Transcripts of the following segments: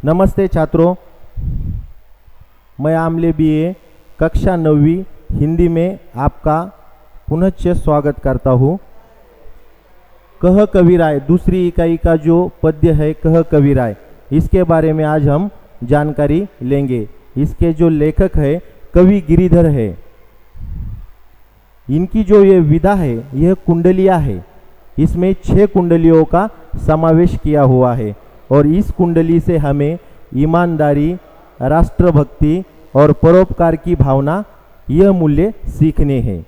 नमस्ते छात्रों, मैं आमले बीए कक्षा 9वीं हिंदी में आपका पुनः स्वागत करता हूँ। कह कविराय दूसरी इकाई का जो पद्य है कह कविराय, इसके बारे में आज हम जानकारी लेंगे। इसके जो लेखक है कवि गिरिधर है। इनकी जो ये विधा है यह कुंडलिया है। इसमें 6 कुंडलियों का समावेश किया हुआ है और इस कुंडली से हमें ईमानदारी, राष्ट्रभक्ति और परोपकार की भावना, यह मूल्य सीखने हैं।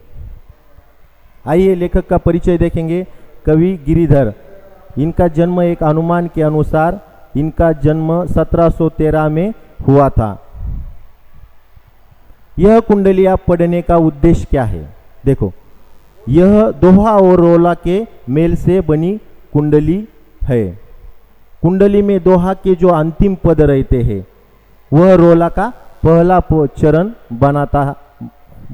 आइए लेखक का परिचय देखेंगे। कवि गिरिधर, इनका जन्म एक अनुमान के अनुसार इनका जन्म 1713 में हुआ था। यह कुंडलियाँ पढ़ने का उद्देश्य क्या है? देखो, यह दोहा और रोला के मेल से बनी कुंडली है। कुंडली में दोहा के जो अंतिम पद रहते हैं वह रोला का पहला चरण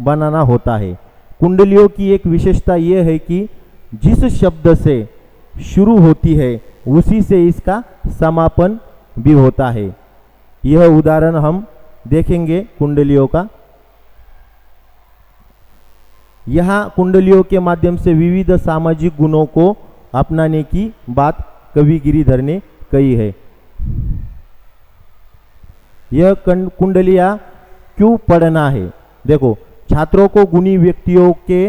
बनाना होता है। कुंडलियों की एक विशेषता यह है कि जिस शब्द से शुरू होती है उसी से इसका समापन भी होता है। यह उदाहरण हम देखेंगे कुंडलियों का। यहाँ कुंडलियों के माध्यम से विविध सामाजिक गुणों को अपनाने की बात कवि गिरिधर ने कही है। यह कुंडलियाँ क्यों पढ़ना है? देखो, छात्रों को गुणी व्यक्तियों के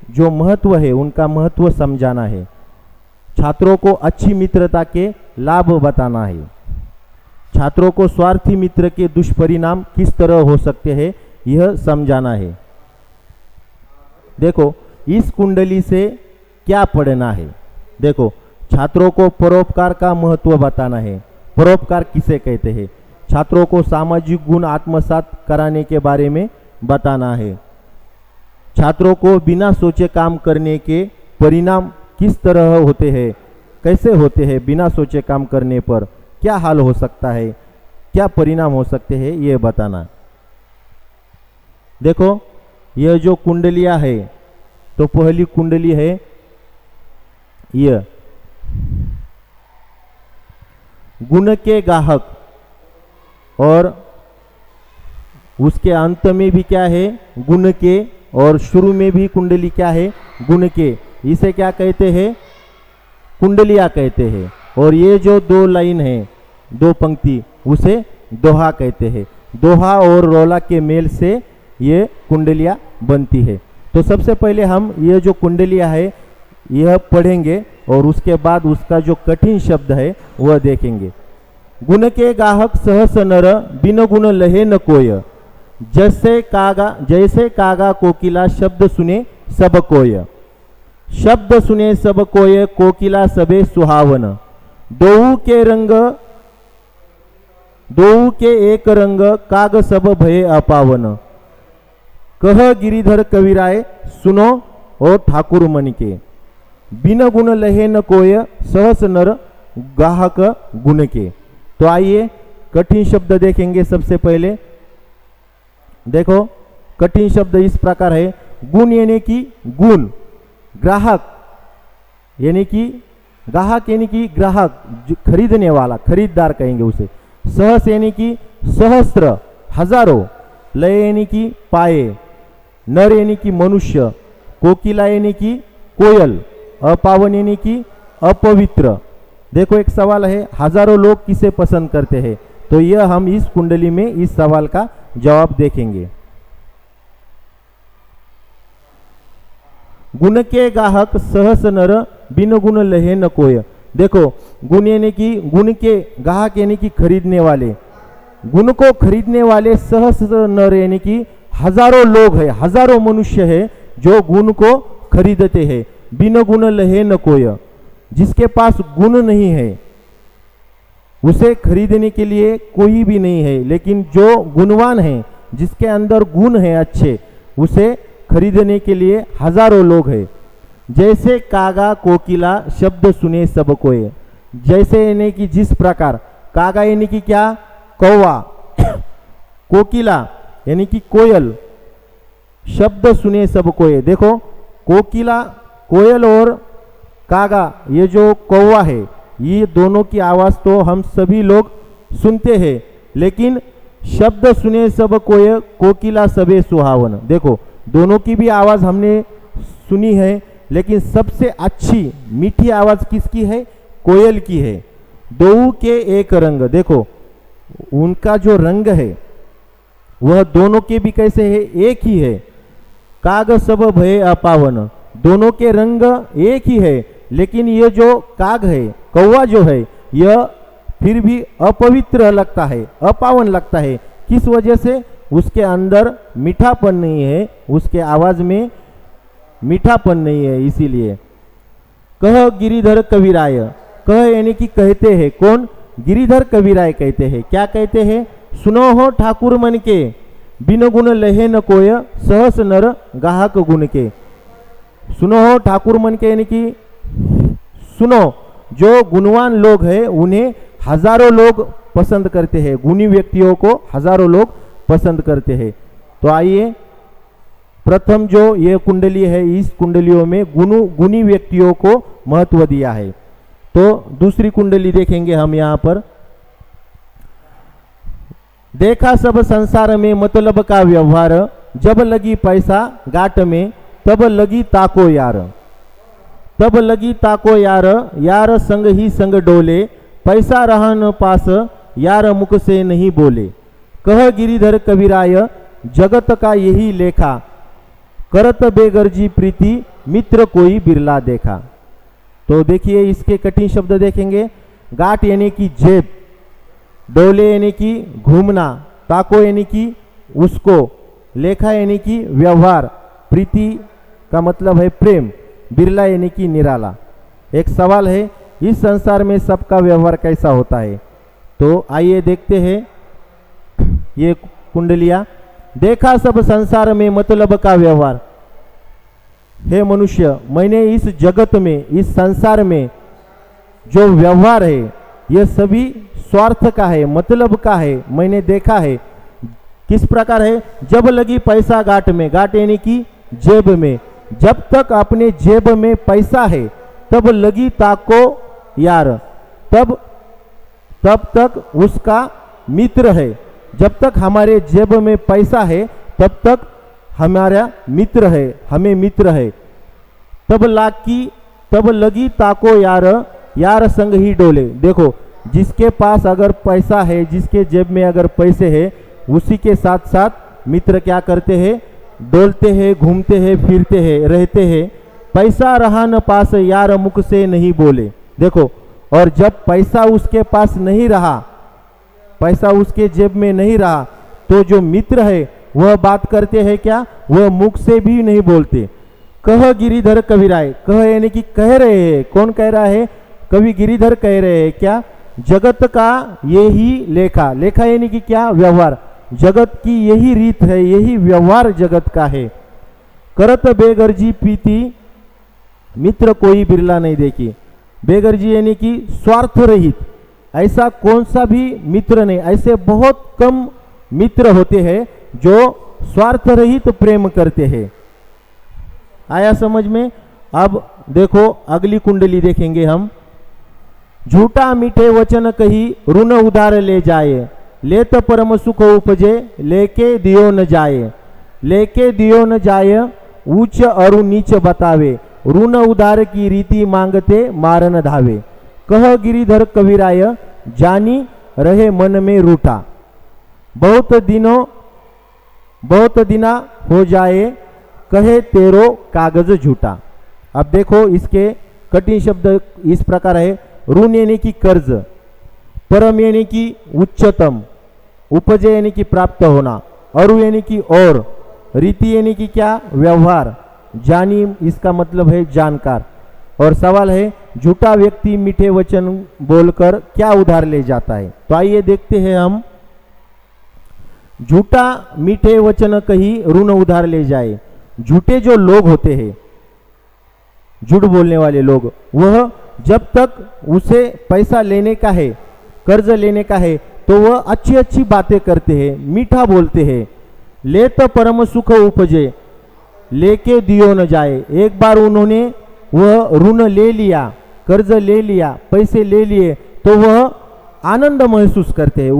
जो महत्व है उनका महत्व समझाना है। छात्रों को अच्छी मित्रता के लाभ बताना है। छात्रों को स्वार्थी मित्र के दुष्परिणाम किस तरह हो सकते हैं यह समझाना है। देखो, इस कुंडली से क्या पढ़ना है? देखो, छात्रों को परोपकार का महत्व बताना है। परोपकार किसे कहते हैं? छात्रों को सामाजिक गुण आत्मसात कराने के बारे में बताना है। छात्रों को बिना सोचे काम करने के परिणाम किस तरह होते हैं, कैसे होते हैं, बिना सोचे काम करने पर क्या हाल हो सकता है, क्या परिणाम हो सकते हैं, ये बताना। देखो, यह जो कुंडलियाँ है तो पहली कुंडली है यह गुण के गाहक, और उसके अंत में भी क्या है? गुण के, और शुरू में भी कुंडली क्या है? गुण के। इसे क्या कहते हैं? कुंडलियाँ कहते हैं। और ये जो 2 लाइन है, 2 पंक्ति, उसे दोहा कहते हैं। दोहा और रोला के मेल से ये कुंडलियाँ बनती है। तो सबसे पहले हम ये जो कुंडलियाँ है यह पढ़ेंगे और उसके बाद उसका जो कठिन शब्द है वह देखेंगे। गुण के गाहक सहस नर, बिन गुण लहे न कोय। जैसे कागा कोकिला, शब्द सुने सब कोय। शब्द सुने सब कोय, कोकिला सबे सुहावन। दोऊ के एक रंग, काग सब भय अपावन। कह गिरिधर कविराय, सुनो और ठाकुर मन के। बिन गुण लहे न कोय, सहस नर गाहक गुण के। तो आइए कठिन शब्द देखेंगे। सबसे पहले देखो, कठिन शब्द इस प्रकार है। गुण यानी कि गुण, ग्राहक यानी कि ग्राहक, खरीदने वाला, खरीददार कहेंगे उसे। सहस यानी कि सहस्त्र, हजारों। लय यानी कि पाए। नर यानी कि मनुष्य। कोकिला यानी कि कोयल। अपावन यानी कि अपवित्र। देखो, एक सवाल है, हजारों लोग किसे पसंद करते हैं? तो यह हम इस कुंडली में इस सवाल का जवाब देखेंगे। गुण के गाहक सहस नर, बिन गुण लहे न कोय। देखो, गुण यानी कि गुण के, गाहक यानी कि खरीदने वाले, गुण को खरीदने वाले। सहस नर यानी कि हजारों लोग है, हजारों मनुष्य है जो गुण को खरीदते हैं। बिन गुण लहे न कोय, जिसके पास गुण नहीं है उसे खरीदने के लिए कोई भी नहीं है। लेकिन जो गुणवान है, जिसके अंदर गुण है अच्छे, उसे खरीदने के लिए हजारों लोग हैं। जैसे कागा कोकिला, शब्द सुने सब कोय। जैसे यानी कि जिस प्रकार, कागा यानी कि क्या? कौवा। कोकिला यानी कि कोयल। शब्द सुने सब कोय। देखो, कोकिला, कोयल और कागा, ये जो कौवा है, ये दोनों की आवाज़ तो हम सभी लोग सुनते हैं, लेकिन शब्द सुने सब कोय कोकिला सबे सुहावन। देखो दोनों की भी आवाज हमने सुनी है, लेकिन सबसे अच्छी मीठी आवाज किसकी है? कोयल की है। दो के एक रंग, देखो उनका जो रंग है वह दोनों के भी कैसे है? एक ही है। काग सब भय अपावन, दोनों के रंग एक ही है, लेकिन ये जो काग है, कौवा जो है, यह फिर भी अपवित्र लगता है, अपावन लगता है। किस वजह से? उसके अंदर मीठापन नहीं है, उसके आवाज में मीठापन नहीं है, इसीलिए। कह गिरिधर कविराय, कह यानी कि कहते हैं, कौन? गिरिधर कविराय कहते हैं। क्या कहते हैं? सुनो हो ठाकुर मन के, बिन गुण लहे न कोय, सहस नर गाहक गुण के। सुनो हो ठाकुर मन के यानी कि सुनो, जो गुणवान लोग हैं उन्हें हजारों लोग पसंद करते हैं, गुणी व्यक्तियों को हजारों लोग पसंद करते हैं। तो आइए, प्रथम जो ये कुंडली है, इस कुंडलियों में गुणी व्यक्तियों को महत्व दिया है। तो दूसरी कुंडली देखेंगे हम यहाँ पर। देखा सब संसार में मतलब का व्यवहार, जब लगी पैसा गाट में तब लगी ताको यार। तब लगी ताको यार, यार संग ही संग डोले, पैसा रहा न पास, यार मुख से नहीं बोले। कह गिरिधर कविराय, जगत का यही लेखा, करत बेगर्जी प्रीति, मित्र कोई बिरला देखा। तो देखिए इसके कठिन शब्द देखेंगे। गाट यानी कि जेब, डोले यानी कि घूमना, ताको यानी कि उसको, लेखा यानी कि व्यवहार, प्रीति का मतलब है प्रेम, बिरला यानी कि निराला। एक सवाल है, इस संसार में सबका व्यवहार कैसा होता है? तो आइए देखते हैं ये कुंडलियां। देखा सब संसार में मतलब का व्यवहार, हे मनुष्य, मैंने इस जगत में, इस संसार में जो व्यवहार है यह सभी स्वार्थ का है, मतलब का है, मैंने देखा है। किस प्रकार है? जब लगी पैसा गाट में, गाट यानी कि जेब में, जब तक अपने जेब में पैसा है तब लगी ताको यार, तब तक उसका मित्र है। जब तक हमारे जेब में पैसा है तब तक हमारा मित्र है, हमें मित्र है। तब लगी ताको यार, यार संग ही डोले। देखो जिसके पास अगर पैसा है, जिसके जेब में अगर पैसे है, उसी के साथ साथ मित्र क्या करते हैं? डोलते हैं, घूमते हैं, फिरते हैं, रहते हैं। पैसा रहा न पास, यार मुख से नहीं बोले। देखो, और जब पैसा उसके पास नहीं रहा, पैसा उसके जेब में नहीं रहा, तो जो मित्र है वह बात करते हैं क्या? वह मुख से भी नहीं बोलते। कह गिरिधर कविराय, कह यानी कि कह रहे हैं। कौन कह रहा है? कवि गिरिधर कह रहे हैं क्या? जगत का यही लेखा, लेखा यानी कि क्या? व्यवहार। जगत की यही रीत है, यही व्यवहार जगत का है। करत बेगर्जी प्रीति, मित्र कोई बिरला नहीं देखी। बेगर्जी यानी कि स्वार्थ रहित, ऐसा कौन सा भी मित्र नहीं। ऐसे बहुत कम मित्र होते हैं जो स्वार्थ रहित प्रेम करते हैं। आया समझ में? अब देखो अगली कुंडली देखेंगे हम। झूठा मीठे वचन कही, ऋण उधार ले जाए, लेत परम सुख उपजे, लेके दियो न जाए। लेके दियो न जाए, ऊंच और नीच बतावे, ऋण उधार की रीति मांगते मारन धावे। कह गिरिधर कविराय, जानी रहे मन में रूठा, बहुत दिना हो जाए, कहे तेरो कागज झूठा। अब देखो इसके कठिन शब्द इस प्रकार है। ऋण यानी कि कर्ज, परम यानी कि उच्चतम, उपजे यानी कि प्राप्त होना, अरु यानी कि और, रीति यानी कि क्या? व्यवहार, जानी इसका मतलब है जानकार। और सवाल है, झूठा व्यक्ति मीठे वचन बोलकर क्या उधार ले जाता है? तो आइए देखते हैं हम। झूठा मीठे वचन कही, ऋण उधार ले जाए। झूठे जो लोग होते हैं, झूठ बोलने वाले लोग, वह जब तक उसे पैसा लेने का है, कर्ज लेने का है, तो वह अच्छी अच्छी बातें करते हैं, मीठा बोलते हैं। ले तो परम सुख उपजे, लेके दियो न जाए। एक बार उन्होंने वह ऋण ले लिया, कर्ज ले लिया, पैसे ले लिए, तो वह आनंद महसूस करते हैं,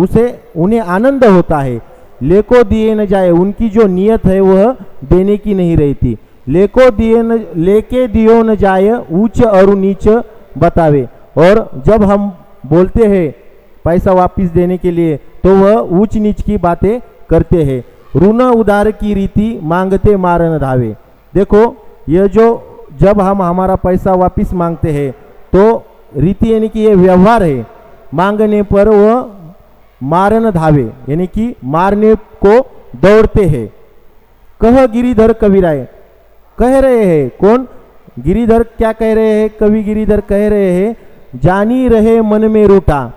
उन्हें आनंद होता है। लेको दिए न जाए, उनकी जो नियत है वह देने की नहीं रहती। लेके दियो न जाए, ऊंच और नीच बतावे। और जब हम बोलते हैं पैसा वापस देने के लिए तो वह ऊंच नीच की बातें करते हैं। ऋण उधार की रीति मांगते मारन धावे। देखो ये जो जब हम हमारा पैसा वापस मांगते हैं तो रीति यानी कि ये व्यवहार है, मांगने पर वह मारन धावे यानी कि मारने को दौड़ते हैं। कह गिरिधर कविराय, कह रहे हैं कौन? गिरिधर क्या कह रहे हैं? कवि गिरिधर कह रहे हैं, जानी रहे मन में रूठा।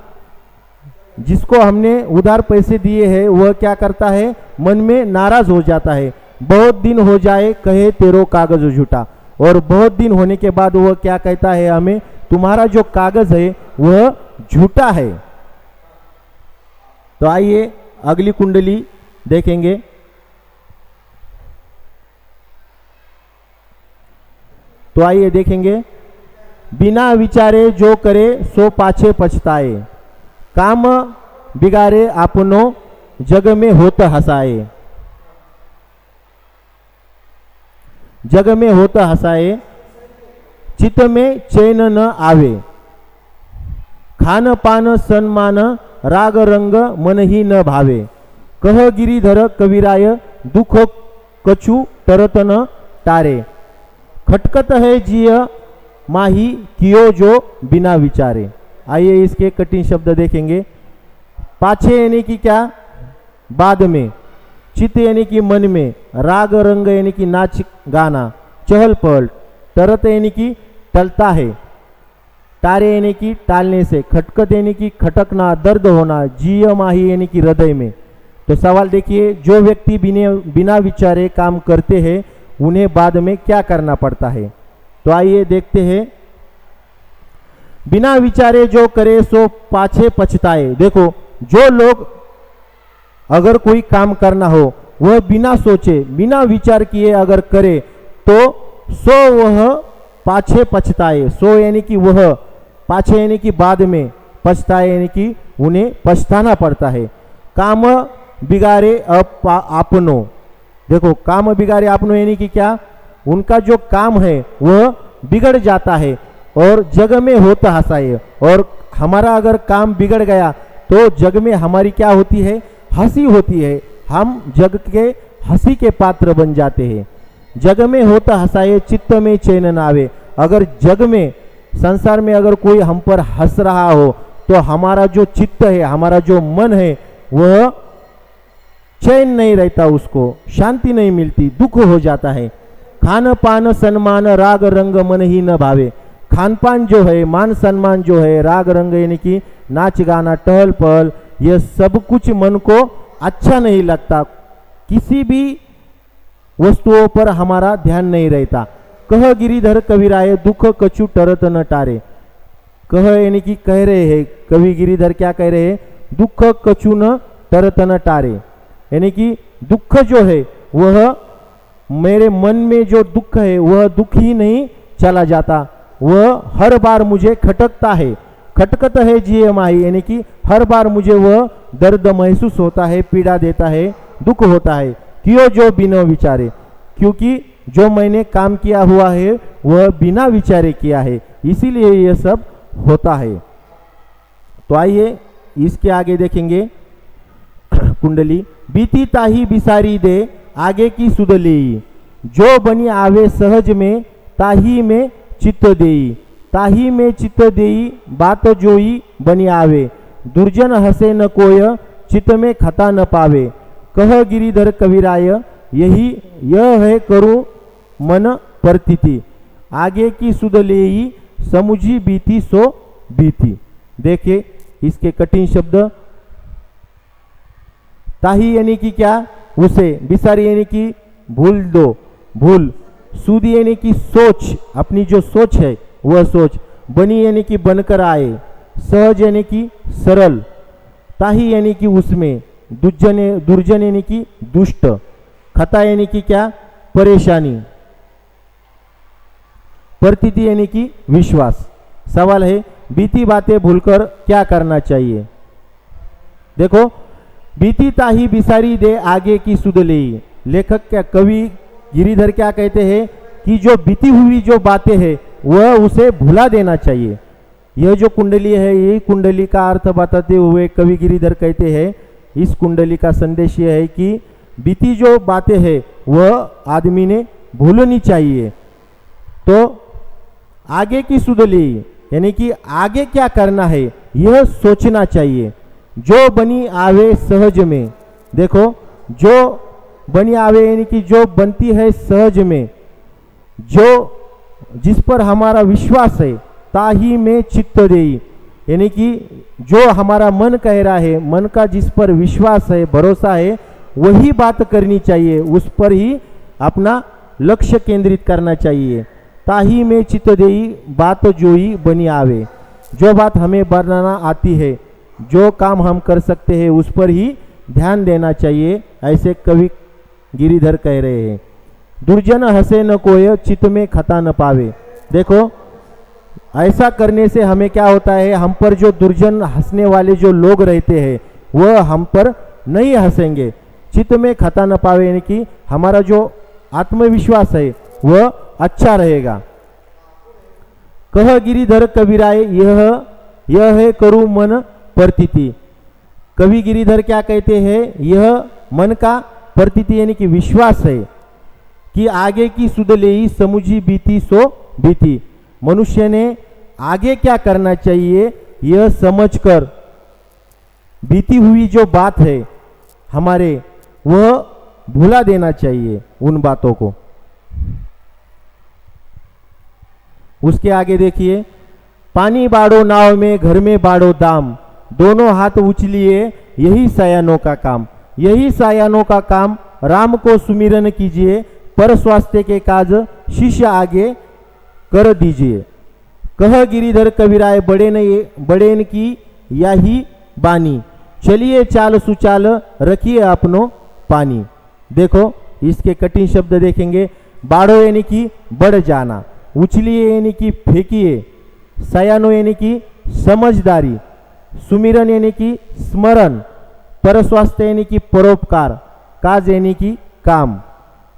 जिसको हमने उधार पैसे दिए हैं वह क्या करता है? मन में नाराज हो जाता है। बहुत दिन हो जाए कहे तेरो कागज झूठा। और बहुत दिन होने के बाद वह क्या कहता है हमें? तुम्हारा जो कागज है वह झूठा है। तो आइए अगली कुंडली देखेंगे। तो आइए देखेंगे, बिना विचारे जो करे सो पाछे पछताए। काम बिगाड़े आपनो जग में होत हसाए। जग में होत हसाए, चित्त में चैन न आवे। खान पान सन्मान राग रंग मन ही न भावे। कह गिरिधर कविराय दुख कछु तरत न टारे। खटकत है जिय माही कियो जो बिना विचारे। आइए इसके कठिन शब्द देखेंगे। पाछे यानी कि क्या? बाद में। चित्त यानी कि मन में। राग रंग यानी कि नाच गाना, चहल पहल। तरत यानी कि टलता है। टारे यानी कि टालने से। खटकत यानी कि खटकना, दर्द होना। जिय माही यानी कि हृदय में। तो सवाल देखिए, जो व्यक्ति बिना विचारे काम करते हैं उन्हें बाद में क्या करना पड़ता है? तो आइए देखते हैं। बिना विचारे जो करे सो पाछे पछताए। देखो जो लोग अगर कोई काम करना हो वह बिना सोचे बिना विचार किए अगर करे तो सो वह पाछे पछताए। सो यानी कि वह, पाछे यानी कि बाद में, पछताए यानी कि उन्हें पछताना पड़ता है। काम बिगाड़े आपनो। देखो काम बिगाड़े आपनो यानी कि क्या? उनका जो काम है वह बिगड़ जाता है। और जग में होता हंसाए। और हमारा अगर काम बिगड़ गया तो जग में हमारी क्या होती है? हंसी होती है। हम जग के हंसी के पात्र बन जाते हैं। जग में होता हंसाए, चित्त में चैन न आवे। अगर जग में, संसार में अगर कोई हम पर हंस रहा हो तो हमारा जो चित्त है, हमारा जो मन है वह चैन नहीं रहता, उसको शांति नहीं मिलती, दुख हो जाता है। खान पान सन्मान राग रंग मन ही न भावे। खान पान जो है, मान सम्मान जो है, राग रंग यानी कि नाच गाना, टहल पहल, यह सब कुछ मन को अच्छा नहीं लगता। किसी भी वस्तुओं पर हमारा ध्यान नहीं रहता। कह गिरिधर कविराय दुख कछु टरत न टारे। कह यानी कि कह रहे हैं, कवि गिरिधर क्या कह रहे हैं? दुख कछु न टरत न टारे। यानी कि दुख जो है वह, मेरे मन में जो दुख है वह दुख ही नहीं चला जाता, वह हर बार मुझे खटकता है। खटकत है जिय माही यानी कि हर बार मुझे वह दर्द महसूस होता है, पीड़ा देता है, दुख होता है। क्यों जो बिना विचारे, क्योंकि जो मैंने काम किया हुआ है वह बिना विचारे किया है, इसीलिए यह सब होता है। तो आइए इसके आगे देखेंगे कुंडली। बीती ताही बिसारी दे आगे की सुध लेई। जो बनी आवे सहज में ताही में चित्त देई। ताही में चित्त देई बात जोई बनी आवे। दुर्जन हसे न कोय चित्त में खता न पावे। कह गिरिधर कविराय यही यह है करो मन परतिथि। आगे की सुध लेई समुझी बीती सो बीती। देखिए इसके कठिन शब्द। ताही यानी कि क्या? उसे। बिसारी यानी कि भूल दो, भूल। सूदी यानी कि सोच, अपनी जो सोच है वह सोच। बनी यानी कि बनकर आए। सहज यानी कि सरल। ताही यानी कि उसमें। दुर्जन यानी कि दुष्ट। खता यानी कि क्या? परेशानी। परतिथि यानी कि विश्वास। सवाल है बीती बातें भूलकर क्या करना चाहिए? देखो, बीती ताही बिसारी दे आगे की सुध ले। लेखक क्या, कवि गिरिधर क्या कहते हैं कि जो बीती हुई जो बातें हैं वह उसे भुला देना चाहिए। यह जो कुंडली है, यही कुंडली का अर्थ बताते हुए कवि गिरिधर कहते हैं, इस कुंडली का संदेश यह है कि बीती जो बातें हैं वह आदमी ने भूलनी चाहिए। तो आगे की सुध ली, यानी कि आगे क्या करना है यह सोचना चाहिए। जो बनी आवे सहज में, देखो, जो बनी आवे यानी कि जो बनती है सहज में, जो जिस पर हमारा विश्वास है, ताही में चित्त देई, यानी कि जो हमारा मन कह रहा है, मन का जिस पर विश्वास है, भरोसा है, वही बात करनी चाहिए, उस पर ही अपना लक्ष्य केंद्रित करना चाहिए। ताही में चित्त देई बात जोई बनी आवे, जो बात हमें बनाना आती है, जो काम हम कर सकते हैं उस पर ही ध्यान देना चाहिए, ऐसे कवि गिरिधर कह रहे हैं। दुर्जन हंसे न कोय चित्त में खता न पावे, देखो ऐसा करने से हमें क्या होता है, हम पर जो दुर्जन हंसने वाले जो लोग रहते हैं वह हम पर नहीं हंसेंगे, चित्त में खता न पावे, यानी कि हमारा जो आत्मविश्वास है वह अच्छा रहेगा। कह गिरिधर कबीराय यह है करु मन प्रतीति, कवि गिरिधर क्या कहते हैं, यह मन का प्रतीति यानी कि विश्वास है कि आगे की सुध लेई समुझी बीती सो बीती, मनुष्य ने आगे क्या करना चाहिए यह समझकर बीती हुई जो बात है हमारे, वह भुला देना चाहिए उन बातों को। उसके आगे देखिए, पानी बाड़ो नाव में घर में बाड़ो दाम, दोनों हाथ उछलिए यही सायानों का काम, यही सायानों का काम, राम को सुमिरन कीजिए, पर स्वास्थ्य के काज शिष्य आगे कर दीजिए। कह गिरिधर कबीराय बड़ेन की याही बानी, चलिए चाल सुचाल रखिए अपनो पानी। देखो इसके कठिन शब्द देखेंगे, बाड़ो यानी कि बढ़ जाना, उछलिए यानी कि फेंकिए, सयानो यानी कि समझदारी, सुमिरन यानी कि स्मरण, परस्वास्थ्य यानी कि परोपकार, काज यानी कि काम,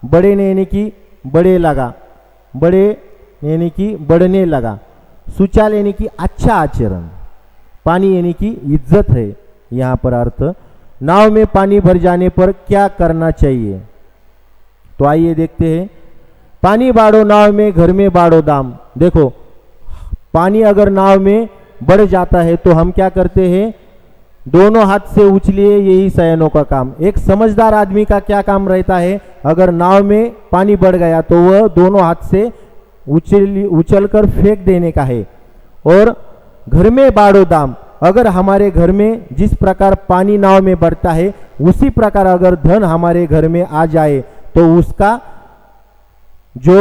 बड़े ने यानी कि बड़े लगा, बड़े यानी कि बढ़ने लगा, सुचाल यानी कि अच्छा आचरण, पानी यानी कि इज्जत है यहाँ पर अर्थ। नाव में पानी भर जाने पर क्या करना चाहिए, तो आइए देखते हैं। पानी बाड़ो नाव में घर में बाड़ो दाम, देखो पानी अगर नाव में बढ़ जाता है तो हम क्या करते हैं, दोनों हाथ से उछलिए यही सयानों का काम। एक समझदार आदमी का क्या काम रहता है, अगर नाव में पानी बढ़ गया तो वह दोनों हाथ से उछल कर फेंक देने का है। और घर में बाड़ो दाम, अगर हमारे घर में जिस प्रकार पानी नाव में बढ़ता है उसी प्रकार अगर धन हमारे घर में आ जाए तो उसका जो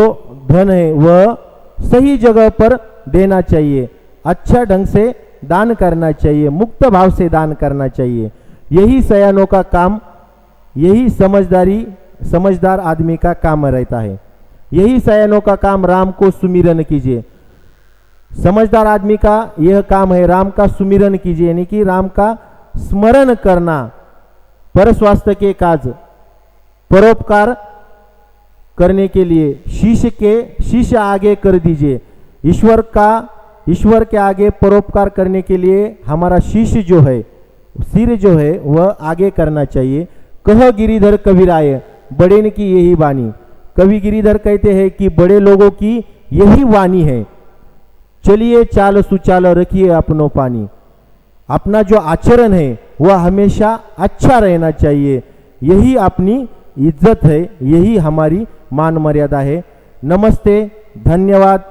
धन है वह सही जगह पर देना चाहिए, अच्छा ढंग से दान करना चाहिए, मुक्त भाव से दान करना चाहिए। यही सयानों का काम, यही समझदार आदमी का काम रहता है। यही सयानों का काम, राम को सुमिरन कीजिए। समझदार आदमी का यह काम है, राम का सुमिरन कीजिए, यानी कि राम का स्मरण करना, पर स्वास्थ्य के काज, परोपकार करने के लिए शिष्य आगे कर दीजिए। ईश्वर के आगे परोपकार करने के लिए हमारा शिष्य जो है, सिर जो है वह आगे करना चाहिए। कह गिरिधर कबीराय बड़े की यही वाणी, कवि गिरिधर कहते हैं कि बड़े लोगों की यही वाणी है। चलिए चाल सुचाल रखिए अपनो पानी, अपना जो आचरण है वह हमेशा अच्छा रहना चाहिए, यही अपनी इज्जत है, यही हमारी मान मर्यादा है। नमस्ते, धन्यवाद।